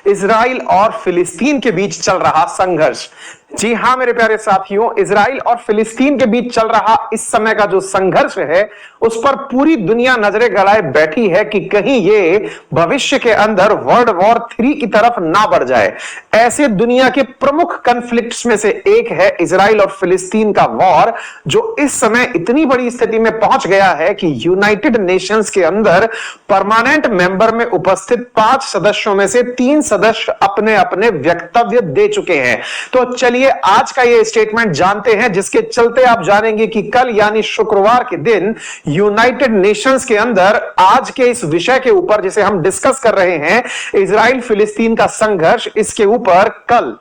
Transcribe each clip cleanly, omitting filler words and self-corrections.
Israel और फिलिस्तीन के बीच चल रहा संघर्ष। जी हां मेरे प्यारे साथियों, इजराइल और फिलिस्तीन के बीच चल रहा इस समय का जो संघर्ष है उस पर पूरी दुनिया नजरें गड़ाए बैठी है कि कहीं ये भविष्य के अंदर वर्ल्ड वॉर 3 की तरफ ना बढ़ जाए। ऐसे दुनिया के प्रमुख कॉन्फ्लिक्ट्स में से एक है इजराइल और फिलिस्तीन का वॉर, जो इस समय इतनी बड़ी स्थिति में पहुंच गया है कि यूनाइटेड नेशंस के अंदर परमानेंट मेंबर में उपस्थित 5 सदस्यों में से 3 सदस्य अपने अपने वक्तव्य दे चुके हैं। तो चलिए आज का ये स्टेटमेंट जानते हैं, जिसके चलते आप जानेंगे कि कल यानी शुक्रवार के दिन यूनाइटेड नेशंस के अंदर आज के इस विषय के ऊपर जिसे हम डिस्कस कर रहे हैं, इजराइल फिलिस्तीन का संघर्ष, इसके ऊपर कल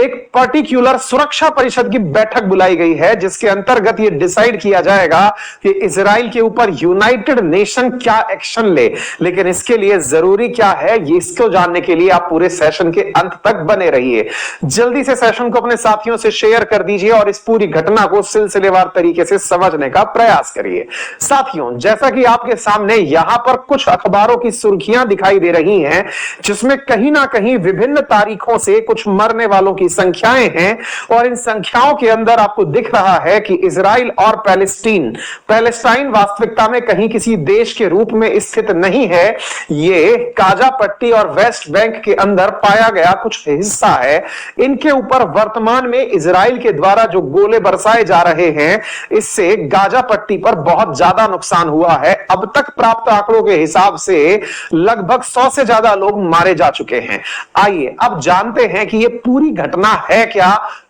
एक पर्टिकुलर सुरक्षा परिषद की बैठक बुलाई गई है, जिसके अंतर्गत यह डिसाइड किया जाएगा कि इजराइल के ऊपर यूनाइटेड नेशन क्या एक्शन ले। लेकिन इसके लिए जरूरी क्या है, ये इसको जानने के लिए आप पूरे सेशन के अंत तक बने रहिए। जल्दी से सेशन को अपने साथियों से शेयर कर दीजिए और इस पूरी घटना को सिलसिलेवार तरीके से समझने का प्रयास करिए। साथियों, जैसा कि आपके सामने यहां पर कुछ अखबारों की सुर्खियां दिखाई दे रही हैं, जिसमें कहीं ना कहीं विभिन्न तारीखों से कुछ मरने वालों की संख्याएं हैं, और इन संख्याओं के अंदर आपको दिख रहा है कि इजराइल और पैलेस्टाइन वास्तविकता में कहीं किसी देश के रूप में स्थित नहीं है। ये गाजा पट्टी और वेस्ट बैंक के अंदर पाया गया कुछ हिस्सा है। इनके ऊपर वर्तमान में इजराइल के द्वारा जो गोले बरसाए जा रहे हैं, इससे गाजा पट्टी पर बहुत ज्यादा नुकसान हुआ है। अब तक प्राप्त आंकड़ों के हिसाब से लगभग 100 से ज्यादा लोग मारे जा चुके हैं। आइए अब जानते हैं कि यह पूरी घटना है क्या,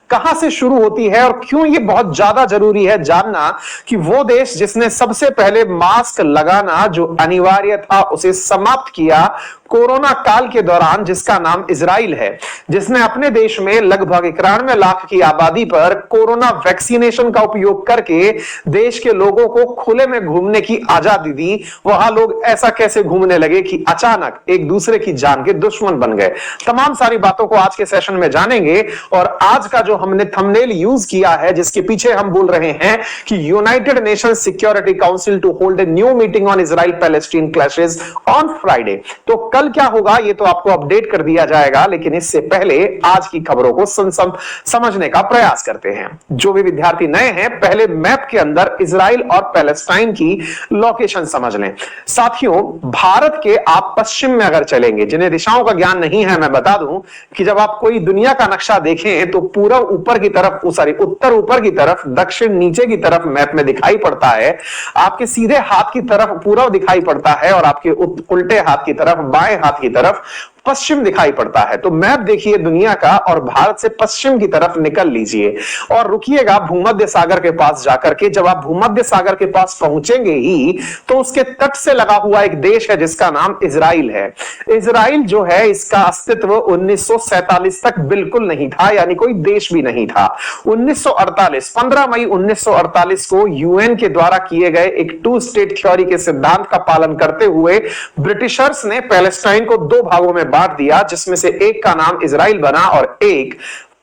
कहां से शुरू होती है और क्यों ये बहुत ज्यादा जरूरी है जानना कि वो देश जिसने सबसे पहले मास्क लगाना जो अनिवार्य था उसे समाप्त किया कोरोना काल के दौरान, जिसका नाम इजराइल है, जिसने अपने देश में लगभग 91 लाख की आबादी पर कोरोना वैक्सीनेशन का उपयोग करके देश के लोगों को खुले में घूमने की आजादी दी। वहां लोग ऐसा कैसे घूमने लगे कि अचानक एक दूसरे की जान के दुश्मन बन गए। तमाम सारी बातों को आज के सेशन में जानेंगे। और आज का जो हमने थंबनेल यूज किया है, जिसके पीछे हम बोल रहे हैं कि United Nations Security Council to hold a new meeting on Israel Palestine clashes on Friday. तो कल क्या होगा ये तो आपको अपडेट कर दिया जाएगा, लेकिन इससे पहले आज की खबरों को समझने का प्रयास करते हैं। जो भी विद्यार्थी नए हैं, पहले मैप के अंदर इजराइल और पैलेस्टाइन की लोकेशन समझ लें। साथियों, भारत के आप पश्चिम में अगर चलेंगे, जिन्हें दिशाओं का ज्ञान नहीं है, मैं बता दूं कि जब आप कोई दुनिया का नक्शा देखें तो पूरब ऊपर की तरफ, उत्तर ऊपर की तरफ, दक्षिण नीचे की तरफ मैप में दिखाई पड़ता है। आपके सीधे हाथ की तरफ पूरब दिखाई पड़ता है और आपके उल्टे हाथ की तरफ, बाएं हाथ की तरफ पश्चिम दिखाई पड़ता है। तो मैप देखिए दुनिया का और भारत से पश्चिम की तरफ निकल लीजिए और रुकिएगा भूमध्य सागर के पास जाकर के। जब आप भूमध्य सागर के पास पहुंचेंगे ही तो उसके तट से लगा हुआ एक देश है जिसका नाम इजराइल है। इजराइल जो है, इसका अस्तित्व 1947 तक बिल्कुल नहीं था, यानी कोई देश भी नहीं था। 15 मई 1948 को यूएन के द्वारा किए गए एक 2 स्टेट थ्योरी के सिद्धांत का पालन करते हुए ब्रिटिशर्स ने पैलेस्टाइन को 2 भागों में बांट दिया, जिसमें से एक का नाम इजराइल बना और एक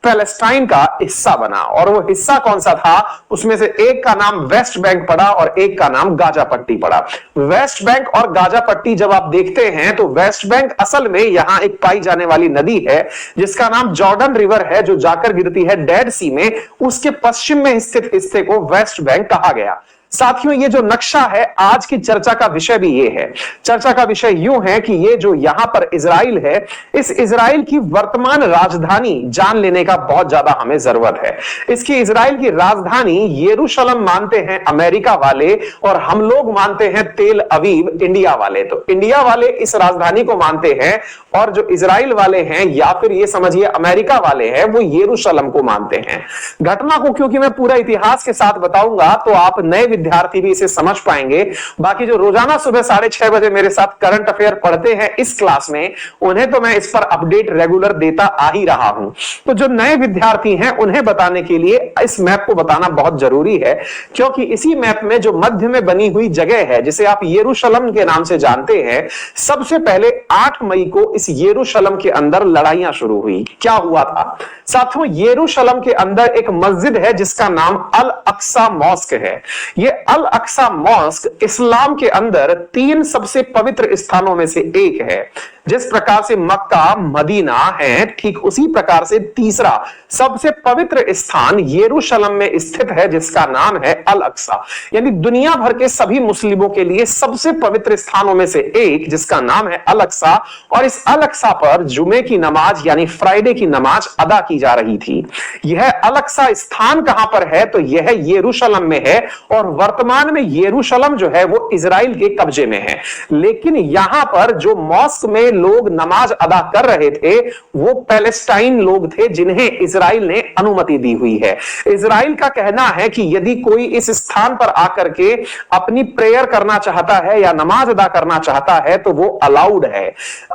पैलेस्टाइन का हिस्सा बना। और वो हिस्सा कौन सा था, उसमें से एक का नाम वेस्ट बैंक पड़ा और एक का नाम गाजा पट्टी पड़ा। वेस्ट बैंक और गाजा पट्टी जब आप देखते हैं तो वेस्ट बैंक असल में यहां एक पाई जाने वाली नदी है जिसका नाम जॉर्डन रिवर है, जो जाकर गिरती है डेड सी में। उसके पश्चिम में स्थित हिस्से को वेस्ट बैंक कहा गया। साथियों, ये जो नक्शा है, आज की चर्चा का विषय भी ये है। चर्चा का विषय यूं है कि ये जो यहां पर इजराइल है, इस इजराइल की वर्तमान राजधानी जान लेने का बहुत ज्यादा हमें जरूरत है। इसकी इजराइल की राजधानी यरूशलेम मानते हैं अमेरिका वाले और हम लोग मानते हैं तेल अवीव इंडिया वाले। तो इंडिया वाले इस राजधानी को मानते हैं और जो इजराइल वाले हैं, या फिर ये समझिए अमेरिका वाले हैं, वो यरूशलेम को मानते हैं। घटना को क्योंकि मैं पूरा इतिहास के साथ बताऊंगा तो आप नए विद्यार्थी भी इसे समझ पाएंगे। बाकी जो रोजाना सुबह 6:30 बजे मेरे साथ करंट अफेयर पढ़ते हैं इस क्लास में, उन्हें तो मैं इस पर अपडेट रेगुलर देता आ ही रहा हूं। तो जो नए विद्यार्थी हैं उन्हें बताने के लिए इस मैप को बताना बहुत जरूरी है, क्योंकि इसी मैप में जो मध्य में बनी हुई जगह है, जिसे आप यरूशलेम के नाम से जानते हैं, सबसे पहले 8 मई को इस यरूशलेम के अंदर लड़ाइयां शुरू हुई। क्या हुआ था साथियों, यरूशलेम के अंदर एक मस्जिद है जिसका नाम अल अक्सा मॉस्क है। ये अल अक्सा मॉस्क इस्लाम के अंदर 3 सबसे पवित्र स्थानों में से एक है। जिस प्रकार से मक्का मदीना है, ठीक उसी प्रकार से तीसरा सबसे पवित्र स्थान यरूशलेम में स्थित है, जिसका नाम है अल अक्सा। यानी दुनिया भर के सभी मुस्लिमों के लिए सबसे पवित्र स्थानों में से एक, जिसका नाम है अल अक्सा। और इस अल अक्सा पर जुमे की नमाज यानी फ्राइडे की नमाज अदा की जा रही थी। यह अल अक्सा स्थान कहां पर है? तो यह यरूशलेम में है, और वर्तमान में यरूशलेम जो है वो इजराइल के कब्जे में है। लेकिन यहां पर जो मॉस्क में लोग नमाज अदा कर रहे थे वो पैलेस्टाइन लोग थे, जिन्हें इजराइल ने अनुमति दी हुई है। इजराइल का कहना है कि यदि कोई इस स्थान पर आकर के अपनी प्रेयर करना चाहता है या नमाज अदा करना चाहता है तो वो अलाउड है।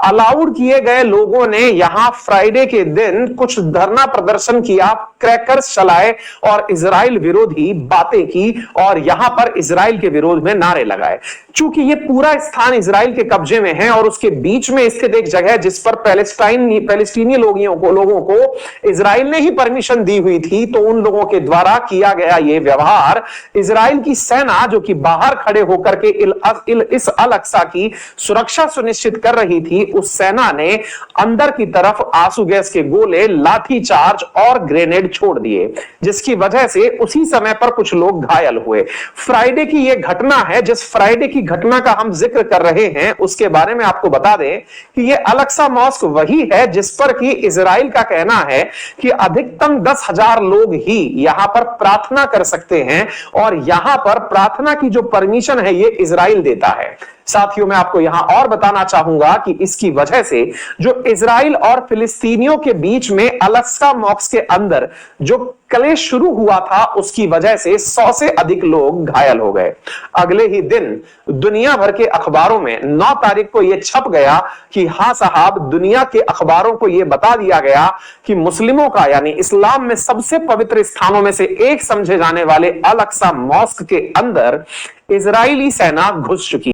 अलाउड किए गए लोगों ने यहां फ्राइडे के दिन कुछ धरना प्रदर्शन किया, क्रैकर्स चलाए और इजराइल विरोधी बातें की, और यहां पर इजराइल के विरोध में नारे लगाए। चूंकि ये पूरा स्थान इजराइल के कब्जे में है और उसके बीच में स्थित एक जगह जिस पर पैलेस्टीनी लोगों को इजराइल ने ही परमिशन दी हुई थी, तो उन लोगों के द्वारा किया गया यह व्यवहार इजराइल की सेना जो कि बाहर खड़े होकर के इस अल अक्सा की सुरक्षा सुनिश्चित कर रही थी, उस सेना ने अंदर की तरफ आंसू गैस के गोले, लाठीचार्ज और ग्रेनेड छोड़ दिए, जिसकी वजह से उसी समय पर कुछ लोग घायल हुए। फ्राइडे की यह घटना है। जिस फ्राइडे की घटना का हम जिक्र कर रहे हैं उसके बारे में आपको बता दें कि यह अल अक्सा मॉस्क वही है जिस पर कि इजराइल का कहना है कि अधिकतम 10,000 लोग ही यहां पर प्रार्थना कर सकते हैं, और यहां पर प्रार्थना की जो परमिशन है ये इजराइल देता है। साथियों, मैं आपको यहां और बताना चाहूंगा कि इसकी वजह से जो इजराइल और फिलिस्तीनियों के बीच में अल अक्सा मॉस्क के अंदर जो क्लेश शुरू हुआ था, उसकी वजह से 100 से अधिक लोग घायल हो गए। अगले ही दिन दुनिया भर के अखबारों में 9 तारीख को यह छप गया कि हां साहब, दुनिया के अखबारों को यह बता दिया गया कि मुस्लिमों का यानी इस्लाम में सबसे पवित्र स्थानों में से एक समझे जाने वाले अल अक्सा मॉस्क के अंदर इजरायली सेना घुस चुकी